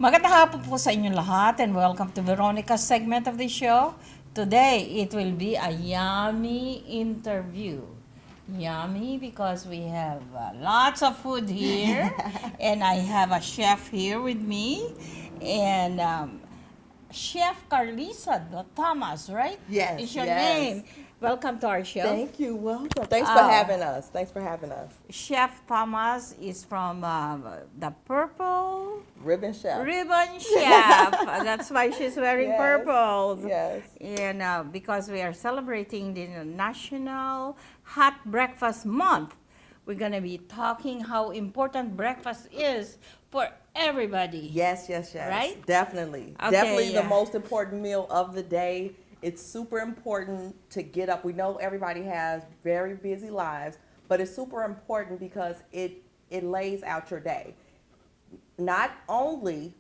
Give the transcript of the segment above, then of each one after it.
Magandang hapon po sa inyong lahat and welcome to Veronica's segment of the show. Today, it will be a yummy interview. Yummy because we have lots of food here and I have a chef here with me and Chef Carlisa Thomas, right? Yes, Is your yes. name. Welcome to our show. Thank you. Welcome. Thanks for having us. Thanks for having us. Chef Thomas is from the Purple Ribbon Chef. Ribbon Chef. That's why she's wearing Yes, purple. yes. And because we are celebrating the National Hot Breakfast Month, we're going to be talking how important breakfast is for everybody. Yes, yes, yes. Right? Definitely. Okay, Definitely yeah. the most important meal of the day. It's super important to get up. We know everybody has very busy lives, but it's super important because it lays out your day. Not only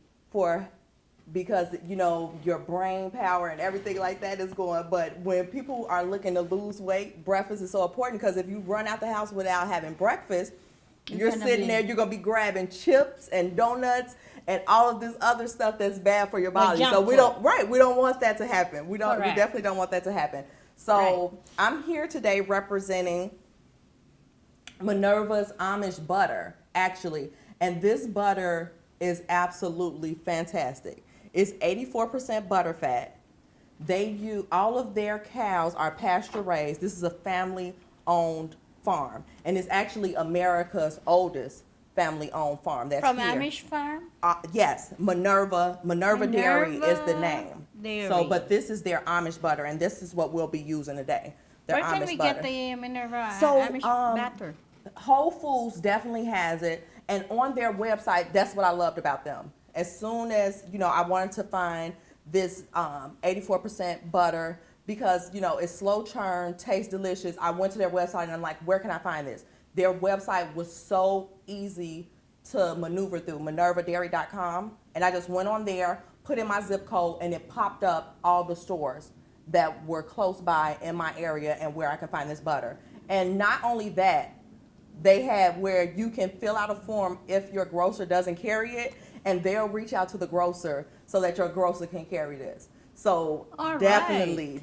because your brain power and everything like that is going, but when people are looking to lose weight, breakfast is so important because if you run out the house without having breakfast, you're sitting there, you're gonna be grabbing chips and donuts and all of this other stuff that's bad for your body. So we don't want that to happen. We definitely don't want that to happen. So I'm here today representing Minerva's Amish butter, actually, and this butter is absolutely fantastic. It's 84% butter fat. All of their cows are pasture raised. This is a family owned farm, and it's actually America's oldest family-owned farm. That's From here. Amish Farm? Yes, Minerva Dairy is the name. Dairy. So, but this is their Amish butter, and this is what we'll be using today. Their Where can Amish we butter. get the Minerva So, Amish butter? Whole Foods definitely has it, and on their website, that's what I loved about them. As soon as I wanted to find this 84% butter because it's slow churn, tastes delicious. I went to their website and I'm like, where can I find this? Their website was so easy to maneuver through, minervadairy.com, and I just went on there, put in my zip code, and it popped up all the stores that were close by in my area and where I can find this butter. And not only that, they have where you can fill out a form if your grocer doesn't carry it, and they'll reach out to the grocer so that your grocer can carry this. So definitely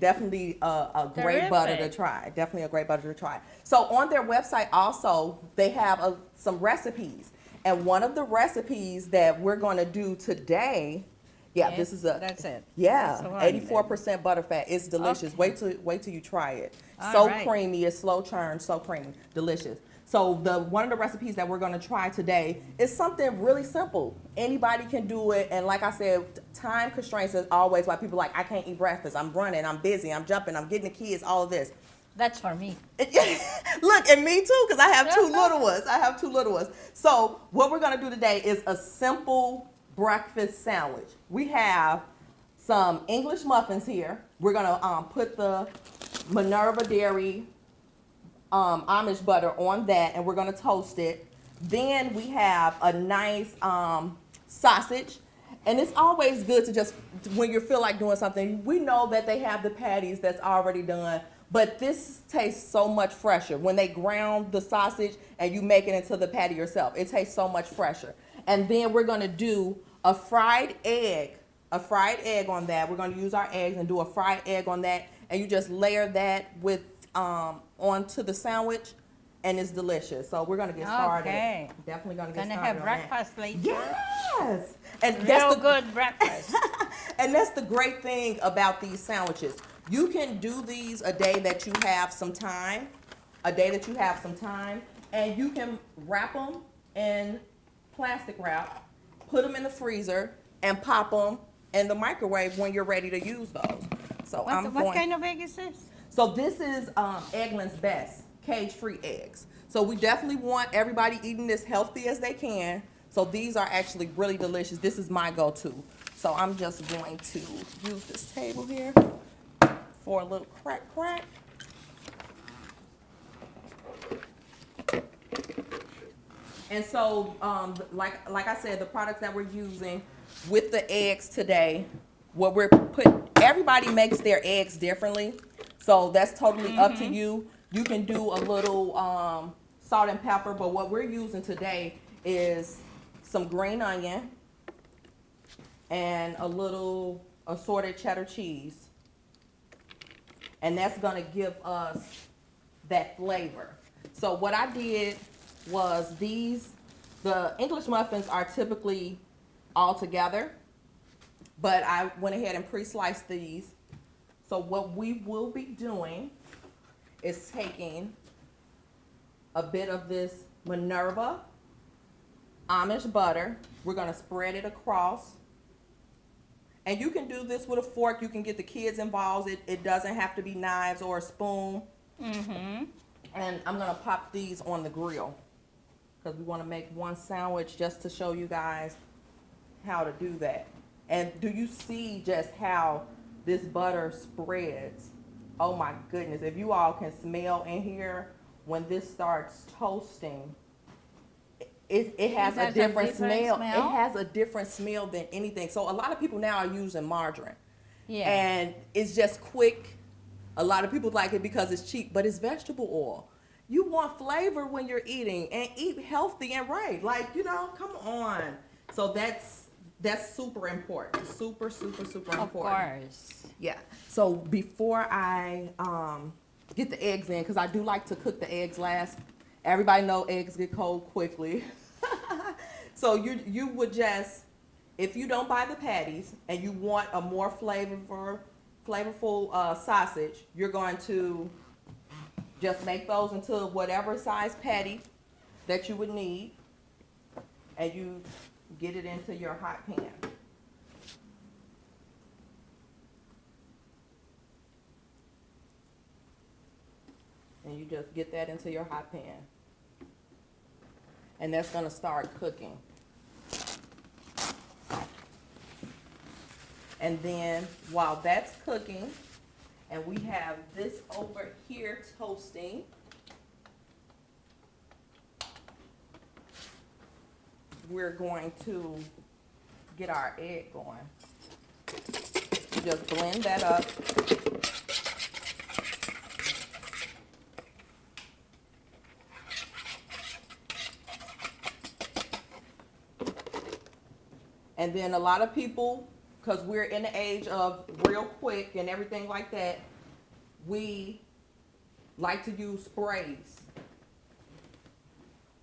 a great butter to try. Definitely a great butter to try. So on their website also, they have some recipes. And one of the recipes that we're going to do today, this is that's it. Yeah, That's 84% butter fat. It's delicious. Okay. Wait till you try it. All right. Creamy. It's slow churn. So creamy. Delicious. So one of the recipes that we're going to try today is something really simple. Anybody can do it. And like I said, time constraints is always why people are like, I can't eat breakfast. I'm running. I'm busy. I'm jumping. I'm getting the kids. All of this. That's for me. Look, and me too, because I have two little ones. So what we're going to do today is a simple breakfast sandwich. We have some English muffins here. We're going to put the Minerva Dairy Amish butter on that, and we're going to toast it. Then we have a nice sausage, and it's always good to just, when you feel like doing something, we know that they have the patties that's already done, but this tastes so much fresher. When they ground the sausage and you make it into the patty yourself, it tastes so much fresher. And then we're going to do a fried egg on that. We're going to use our eggs and do a fried egg on that, and you just layer that with onto the sandwich, and it's delicious. So we're gonna get started. Okay. Definitely gonna get Gonna started. have breakfast later. Yes, and Real good breakfast. And that's the great thing about these sandwiches. You can do these a day that you have some time, and you can wrap them in plastic wrap, put them in the freezer, and pop them in the microwave when you're ready to use those. So What kind of egg is this? So this is Eggland's Best cage-free eggs. So we definitely want everybody eating this healthy as they can. So these are actually really delicious. This is my go-to. So I'm just going to use this table here for a little crack. And so, like I said, the products that we're using with the eggs today, everybody makes their eggs differently. So that's totally up to you. You can do a little salt and pepper, but what we're using today is some green onion, and a little assorted cheddar cheese. And that's gonna give us that flavor. So what I did was the English muffins are typically all together, but I went ahead and pre-sliced these. So what we will be doing is taking a bit of this Minerva Amish butter. We're gonna spread it across. And you can do this with a fork. You can get the kids involved. It doesn't have to be knives or a spoon. Mm-hmm. And I'm gonna pop these on the grill because we wanna make one sandwich just to show you guys how to do that. And do you see just how this butter spreads? Oh my goodness, if you all can smell in here, when this starts toasting, it has a different smell. It has a different smell than anything. So a lot of people now are using margarine. Yeah. And it's just quick. A lot of people like it because it's cheap, but it's vegetable oil. You want flavor when you're eating, and eat healthy and right. Like, you know, come on. So that's super important. Super, super, super important. Of course. Yeah. So before I get the eggs in, because I do like to cook the eggs last. Everybody know eggs get cold quickly. So you would just, if you don't buy the patties and you want a more flavorful sausage, you're going to just make those into whatever size patty that you would need, and you get it into your hot pan. And you just get that into your hot pan. And that's gonna start cooking. And then while that's cooking, and we have this over here toasting, we're going to get our egg going. Just blend that up. And then a lot of people, because we're in the age of real quick and everything like that, we like to use sprays.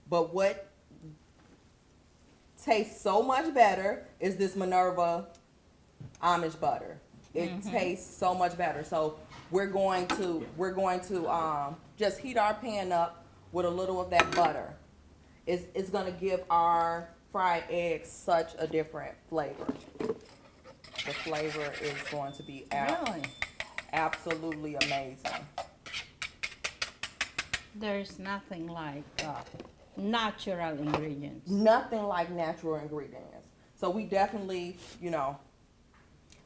But what tastes so much better is this Minerva Amish butter. It tastes so much better. So we're going to just heat our pan up with a little of that butter. It's going to give our fried eggs such a different flavor. The flavor is going to be absolutely amazing. There's nothing like natural ingredients. Nothing like natural ingredients. So we definitely, you know,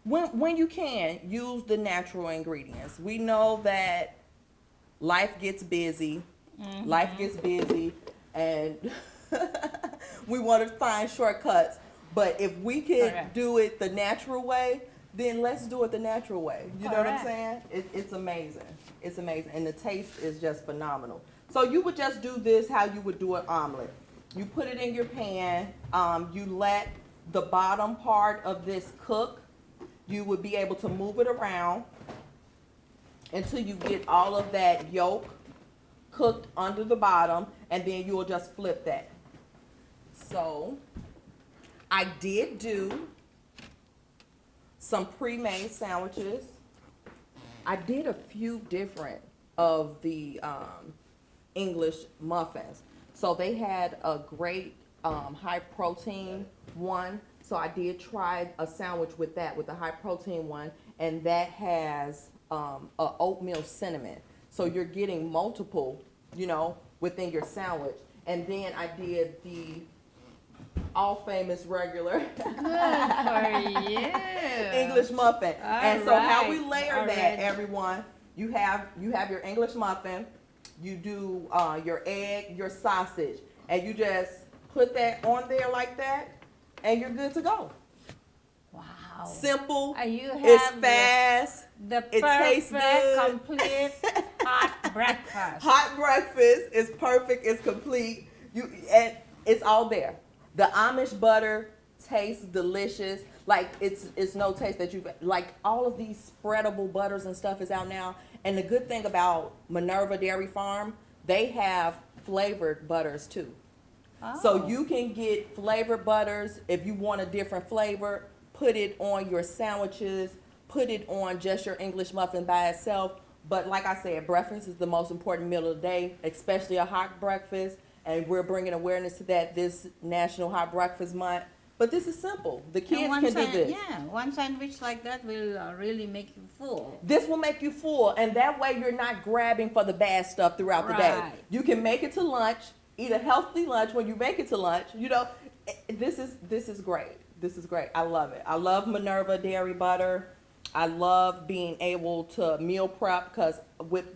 when you can, use the natural ingredients. We know that life gets busy. Life gets busy, and we want to find shortcuts. But if we can do it the natural way, then let's do it the natural way. You know what I'm saying? It's amazing. It's amazing. And the taste is just phenomenal. So you would just do this how you would do an omelet. You put it in your pan. You let the bottom part of this cook. You would be able to move it around until you get all of that yolk cooked under the bottom, and then you will just flip that. So I did do some pre-made sandwiches. I did a few different of the English muffins. So they had a great high protein one. So I did try a sandwich with that, with the high protein one, and that has a oatmeal cinnamon. So you're getting multiple, you know, within your sandwich. And then I did the all famous regular Good for you. English muffin. And so how we layer that, Alright. everyone, you have your English muffin, you do your egg, your sausage, and you just put that on there like that, and you're good to go. Wow. Simple, You have it's fast, the it tastes perfect, good. complete hot breakfast. Hot breakfast is perfect, it's complete, and it's all there. The Amish butter tastes delicious. Like it's no taste that you've like all of these spreadable butters and stuff is out now. And the good thing about Minerva Dairy Farm, they have flavored butters too. So Oh. you can get flavored butters if you want a different flavor, put it on your sandwiches, put it on just your English muffin by itself. But like I said, breakfast is the most important meal of the day, especially a hot breakfast. And we're bringing awareness to that this National Hot Breakfast Month. But this is simple. The And kids can do this. Yeah, one sandwich like that will really make you full. This will make you full, and that way you're not grabbing for the bad stuff throughout the day. Right. You can make it to lunch, eat a healthy lunch when you make it to lunch. You know, this is great. This is great. I love it. I love Minerva dairy butter. I love being able to meal prep because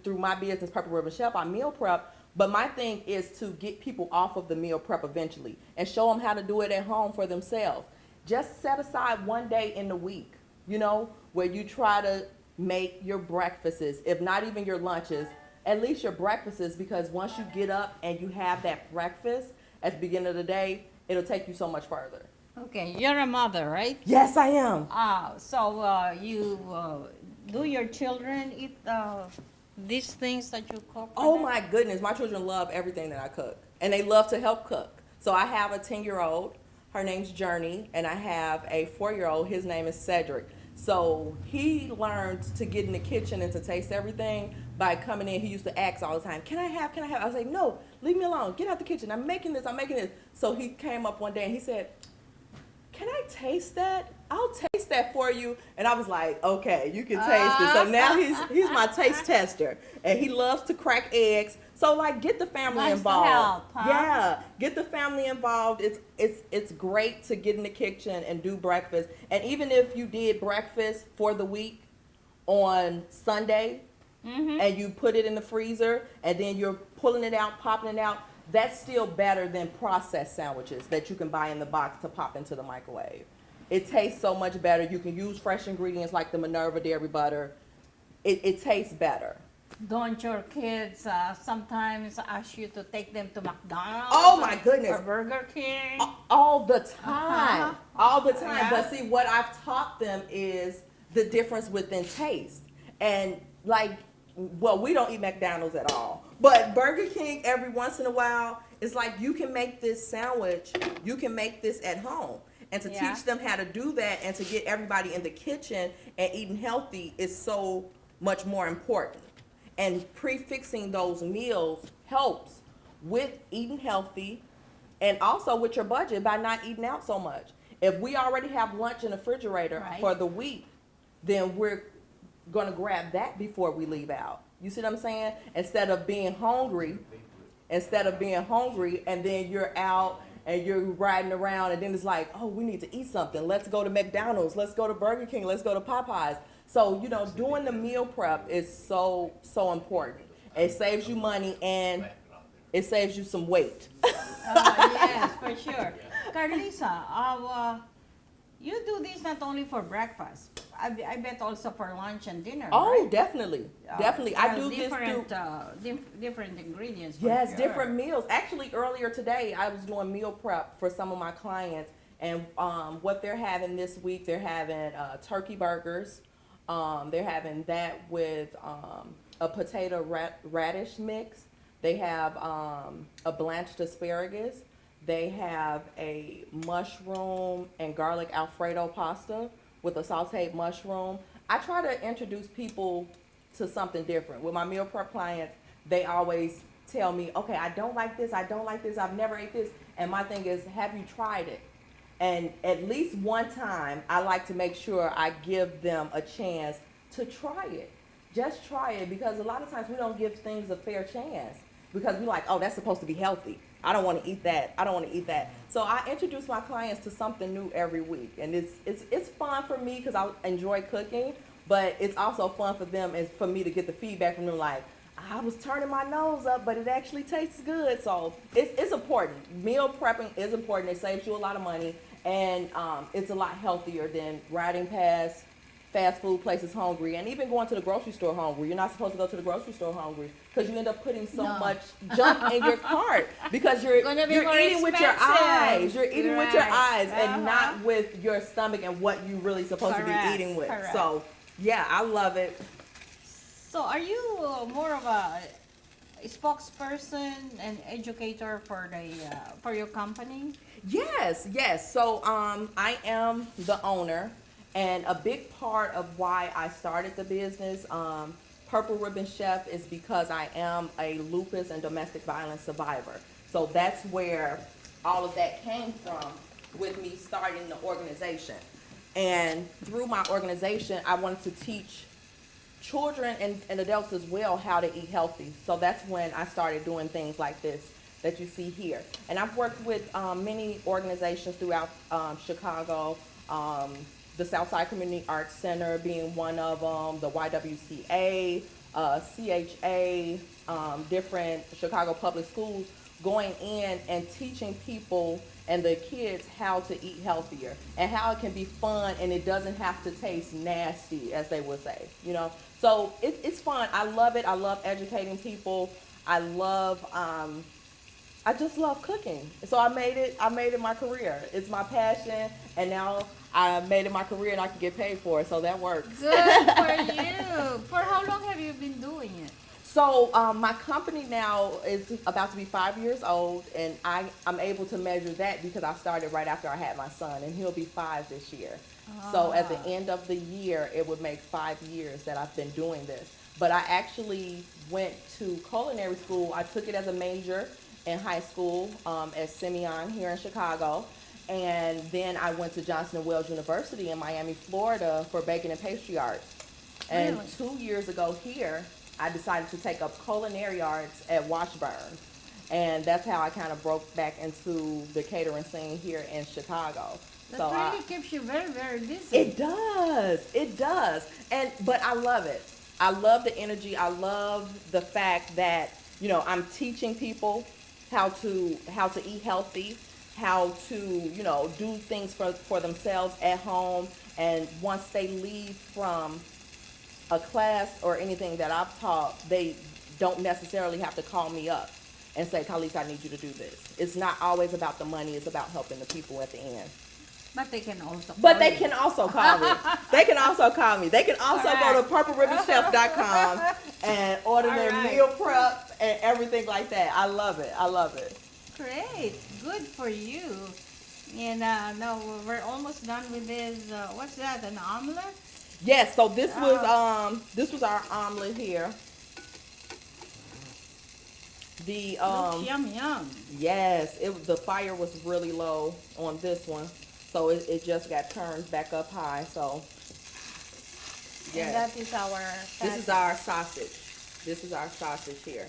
through my business, Purple Ribbon Chef, I meal prep. But my thing is to get people off of the meal prep eventually and show them how to do it at home for themselves. Just set aside one day in the week, you know, where you try to make your breakfasts, if not even your lunches, at least your breakfasts, because once you get up and you have that breakfast at the beginning of the day, it'll take you so much further. Okay, you're a mother, right? Yes, I am. Do your children eat these things that you cook? for Oh them? my goodness, my children love everything that I cook, and they love to help cook. So I have a 10-year-old, her name's Journey, and I have a 4-year-old, his name is Cedric. So he learned to get in the kitchen and to taste everything by coming in. He used to ask all the time, can I have? I was like, no, leave me alone, get out the kitchen, I'm making this. So he came up one day and he said, can I taste that? I'll taste that for you. And I was like, okay, you can taste it. So now he's my taste tester, and he loves to crack eggs. So like, get the family Likes to involved. help, huh? Yeah, get the family involved. It's great to get in the kitchen and do breakfast. And even if you did breakfast for the week on Sunday, and you put it in the freezer, and then you're pulling it out, popping it out, that's still better than processed sandwiches that you can buy in the box to pop into the microwave. It tastes so much better. You can use fresh ingredients like the Minerva dairy butter. It tastes better. Don't your kids sometimes ask you to take them to McDonald's? Oh my goodness. Or Burger King? All the time. All the time. Yeah. But see, what I've taught them is the difference within taste. And like, well, we don't eat McDonald's at all. But Burger King, every once in a while, it's like you can make this sandwich, you can make this at home. And to Yeah. teach them how to do that and to get everybody in the kitchen and eating healthy is so much more important. And prefixing those meals helps with eating healthy and also with your budget by not eating out so much. If we already have lunch in the refrigerator Right. for the week, then we're going to grab that before we leave out. You see what I'm saying? Instead of being hungry and then you're out and you're riding around and then it's like, oh, we need to eat something. Let's go to McDonald's. Let's go to Burger King. Let's go to Popeyes. So, you know, doing the meal prep is so important. It saves you money and it saves you some weight. Yes, for sure. Carlisa, you do this not only for breakfast. I bet also for lunch and dinner. Oh, right? definitely. Definitely. I do this different, through different ingredients. For yes, sure. different meals. Actually, earlier today, I was doing meal prep for some of my clients, and what they're having this week, they're having turkey burgers. They're having that with a potato radish mix. They have a blanched asparagus. They have a mushroom and garlic Alfredo pasta with a sauteed mushroom. I try to introduce people to something different. With my meal prep clients, they always tell me, okay, I don't like this, I've never ate this. And my thing is, have you tried it? And at least one time, I like to make sure I give them a chance to try it. Just try it, because a lot of times we don't give things a fair chance because we're like, oh, that's supposed to be healthy. I don't want to eat that. So I introduce my clients to something new every week. And it's fun for me because I enjoy cooking, but it's also fun for them and for me to get the feedback from them like, I was turning my nose up, but it actually tastes good. So it's important. Meal prepping is important. It saves you a lot of money, and it's a lot healthier than riding past fast food places hungry, and even going to the grocery store hungry. You're not supposed to go to the grocery store hungry because you end up putting so No. much junk in your cart because you're Gonna be you're more eating with your expensive. eyes. You're eating with your Right. eyes and Uh-huh. not with your stomach and what you really supposed to Correct. be eating with. Correct. So yeah, I love it. So are you more of a spokesperson and educator for your company? Yes, yes. So I am the owner, and a big part of why I started the business, Purple Ribbon Chef, is because I am a lupus and domestic violence survivor. So that's where all of that came from with me starting the organization. And through my organization, I wanted to teach children and adults as well how to eat healthy. So that's when I started doing things like this that you see here. And I've worked with many organizations throughout Chicago, the Southside Community Arts Center being one of them, the YWCA, CHA, different Chicago public schools, going in and teaching people and the kids how to eat healthier and how it can be fun and it doesn't have to taste nasty, as they would say, you know. So it's fun. I love it. I love educating people. I just love cooking. So I made it my career. It's my passion, and now I made it my career and I can get paid for it, so that works. Good for you. For how long have you been doing it? So my company now is about to be 5 years old, and I'm able to measure that because I started right after I had my son, and he'll be 5 this year. So at the end of the year, it would make 5 years that I've been doing this. But I actually went to culinary school. I took it as a major in high school at Simeon here in Chicago. And then I went to Johnson & Wales University in Miami, Florida for baking and pastry arts. And Really? 2 years ago here, I decided to take up culinary arts at Washburn. And that's how I kind of broke back into the catering scene here in Chicago. That really keeps you very, very busy. It does. It does. But I love it. I love the energy. I love the fact that, you know, I'm teaching people how to eat healthy, how to, you know, do things for themselves at home. And once they leave from a class or anything that I've taught, they don't necessarily have to call me up and say, Carlisa, I need you to do this. It's not always about the money. It's about helping the people at the end. But they can also But call they you. can also call me. They can also call me. They can also go to purpleribbonchef.com and order their All right. meal prep and everything like that. I love it. I love it. Great. Good for you. And no, we're almost done with this. What's that? An omelet? Yes, so this was our omelet here. The Looks yum yum. yes, the fire was really low on this one. So it just got turned back up high. So And yes. that is our. This is our sausage. This is our sausage here.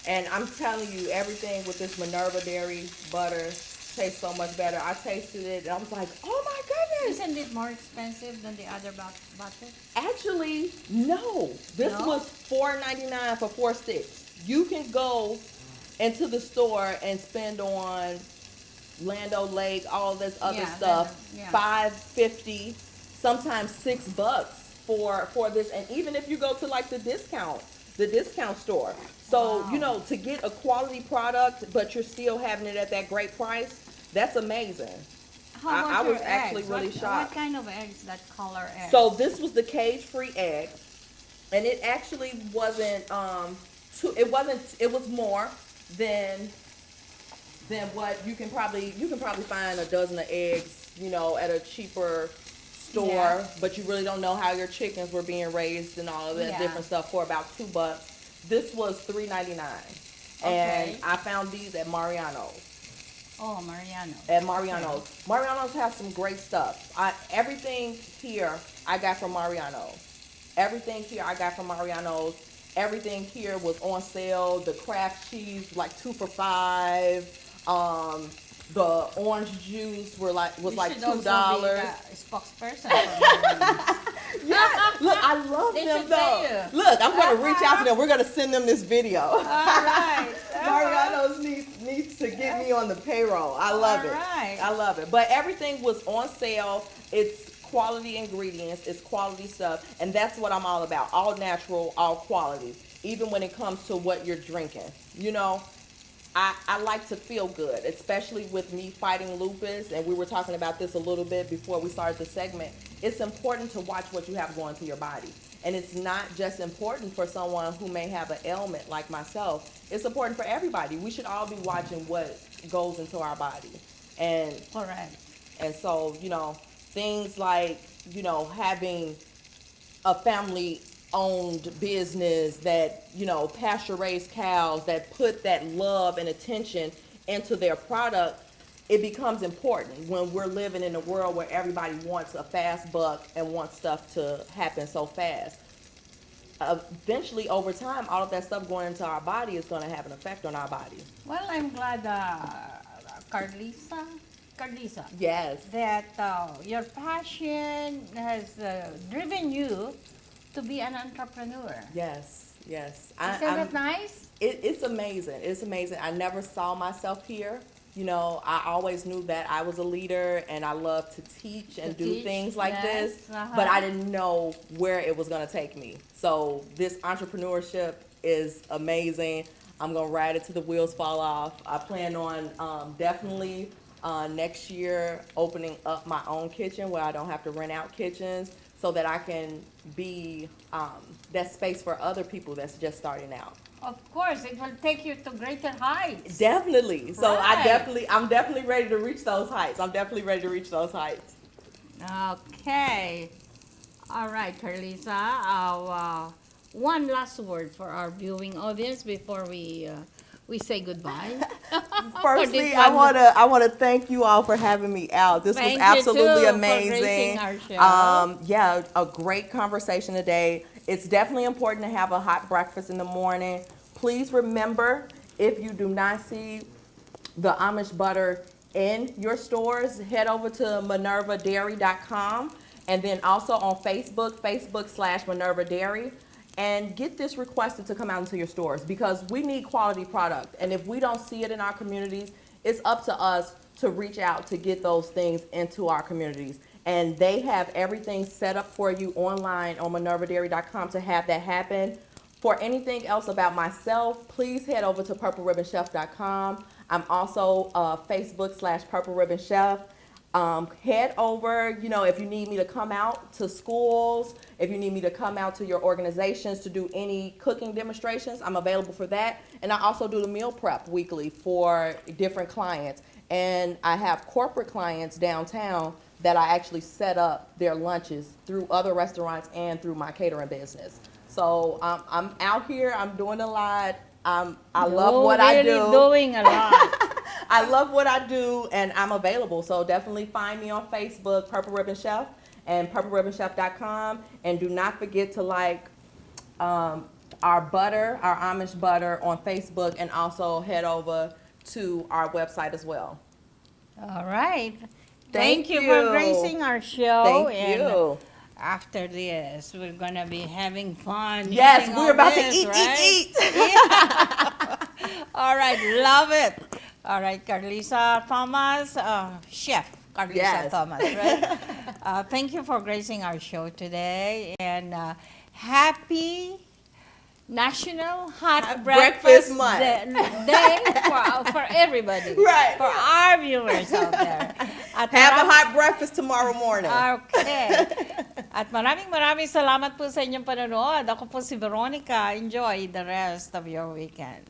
And I'm telling you, everything with this Minerva dairy butter tastes so much better. I tasted it and I was like, oh my goodness. Isn't it more expensive than the other butter? Actually, no. This No? was $4.99 for 4 sticks. You can go into the store and spend on Land O'Lake, all this other Yeah, stuff, yeah. $5.50, sometimes $6 for this. And even if you go to like the discount store. So, Wow. you know, to get a quality product, but you're still having it at that great price, that's amazing. How I about was your actually eggs? really What shocked. kind of eggs? That color egg? So this was the cage-free egg, and it actually wasn't it was more than what you can probably find a dozen of eggs, you know, at a cheaper store, Yeah. but you really don't know how your chickens were being raised and all of that Yeah. different stuff for about $2. This was $3.99. Okay. And I found these at Mariano's. Oh, Mariano. At Mariano's. Mariano's has some great stuff. Everything here I got from Mariano's. Everything here I got from Mariano's. Everything here was on sale. The Kraft cheese like 2 for $5. The orange juice was like You $2. should also be the spokesperson for Mariano. Yeah, look, I love They them should though. pay you. Look, I'm gonna reach out to them. We're gonna send them this video. All right. Mariano's needs to get me on the payroll. I love All it. right. I love it. But everything was on sale. It's quality ingredients, it's quality stuff, and that's what I'm all about. All natural, all quality. Even when it comes to what you're drinking. You know, I like to feel good, especially with me fighting lupus, and we were talking about this a little bit before we started the segment. It's important to watch what you have going to your body. And it's not just important for someone who may have an ailment like myself. It's important for everybody. We should all be watching what goes into our body. And Correct. and so, things like, having a family owned business that, pasture raised cows, that put that love and attention into their product, it becomes important when we're living in a world where everybody wants a fast buck and wants stuff to happen so fast. Eventually, over time, all of that stuff going into our body is going to have an effect on our body. Well, I'm glad, Carlisa, Carlisa, Yes. that your passion has driven you to be an entrepreneur. Yes. Yes. Isn't that nice? It's amazing. It's amazing. I never saw myself here. I always knew that I was a leader and I love to teach and do things like this, but I didn't know where it was going to take me. So this entrepreneurship is amazing. I'm going to ride it till the wheels fall off. I plan on definitely next year opening up my own kitchen where I don't have to rent out kitchens, so that I can be that space for other people that's just starting out. Of course, it will take you to greater heights. Definitely. So Right. I'm definitely ready to reach those heights. Okay. All right, Carlisa. One last word for our viewing audience before we say goodbye. Firstly, This I one- wanna thank you all for having me out. This Thank was you absolutely too for amazing. gracing our show. Yeah, a great conversation today. It's definitely important to have a hot breakfast in the morning. Please remember, if you do not see the Amish butter in your stores, head over to minervadairy.com, and then also on Facebook/Minerva Dairy, and get this requested to come out into your stores, because we need quality product. And if we don't see it in our communities, it's up to us to reach out to get those things into our communities. And they have everything set up for you online on minervadairy.com to have that happen. For anything else about myself, please head over to purpleribbonchef.com. I'm also Facebook/Purple Ribbon Chef. Head over, if you need me to come out to schools, if you need me to come out to your organizations to do any cooking demonstrations, I'm available for that. And I also do the meal prep weekly for different clients. And I have corporate clients downtown that I actually set up their lunches through other restaurants and through my catering business. So I'm out here, I'm doing a lot. I love what I do. Really doing a lot. I love what I do, and I'm available. So definitely find me on Facebook, Purple Ribbon Chef, and purpleribbonchef.com. And do not forget to like our butter, our Amish butter on Facebook, and also head over to our website as well. All right. Thank you you. for gracing our show. Thank you. After this, we're gonna be having fun. Yes, eating we're all about to this, eat, right? eat. All right, love it. All right, Carlisa Thomas, Chef Carlisa Yes. Thomas, right? Thank you for gracing our show today, and happy National Hot Breakfast Breakfast Month. Day for everybody, Right. for our viewers out there. At Have a hot breakfast tomorrow morning. Okay. At maraming salamat po sa inyong panonood. Ako po si Veronica. Enjoy the rest of your weekend.